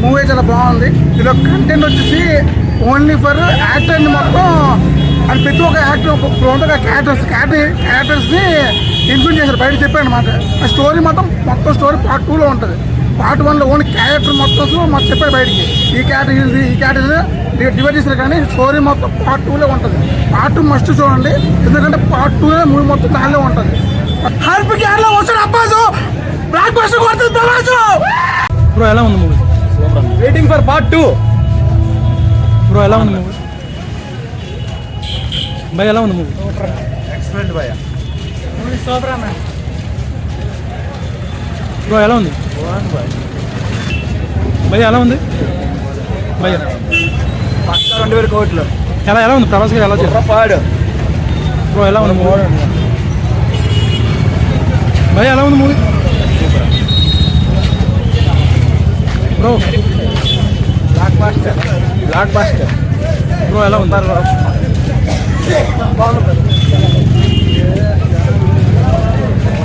Movie చాలా బాగుంది. ఇందులో కంటెంట్ వచ్చేసి ఓన్లీ ఫర్ యాక్టర్ని మొత్తం అని ప్రతి ఒక్క యాక్టర్ క్యారెక్టర్స్ని ఇన్క్లూడ్ చేశారు. బయట చెప్పాడు అనమాట. ఆ స్టోరీ మొత్తం స్టోరీ పార్ట్ 2లో ఉంటుంది. పార్ట్ 1లో ఓన్లీ క్యారెక్టర్ మొత్తం మాకు చెప్పాడు బయటికి. ఈ క్యారెక్టర్ డివైడ్ చేశారు, కానీ స్టోరీ మొత్తం పార్ట్ 2లో ఉంటుంది. పార్ట్ 2 మస్ట్ చూడండి, ఎందుకంటే పార్ట్ 2 మూవీ మొత్తం దానిలో ఉంటుంది. హెల్ప్ క్యార్లో వస్తాడు అబ్బాసు, బ్లాక్ బస్టర్ కొడుతుంది ప్రభాసు. బ్రో ఎలా ఉంది movie? Waiting for part 2. Bro ఎలా ఉంది మూవీ? భయ ఎలా ఉంది మూవీ? ఎక్సలెంట్ భయ. బ్రో ఎలా ఉంది భయ? ఎలా ఉంది భయ? 2,000 కోట్లు. ఎలా ఉంది ప్రభాస్ గారు? ఎలా పాడు బ్రో ఎలా ఉంది మూవీ? భయ ఎలా ఉంది movie? Bro blockbuster. Bro ఎలా ఉంది?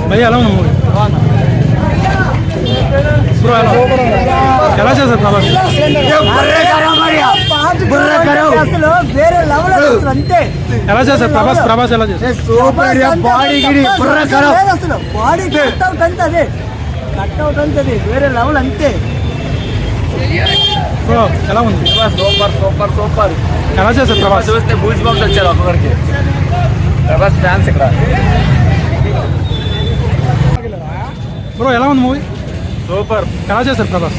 భయ ఎలా ఉంది మూవీ? బ్రో ఎలా చేశారు ప్రభాస్? ఎలా చేశారు ప్రభాస్ ఎలా చేశారు? కట్అవుట్ అంతది వేరే లెవెల్ అంతే. బ్రో ఎలా ఉంది? సూపర్. ఎలా చేశారు ప్రభాస్? చూస్తే బూజ్ బాంబ్స్ వచ్చారు ఒక్కొక్కరికి. ప్రభాస్ ఫ్యాన్స్ ఇక్కడ. బ్రో ఎలా ఉంది మూవీ? సూపర్. ఎలా చేశారు ప్రభాస్?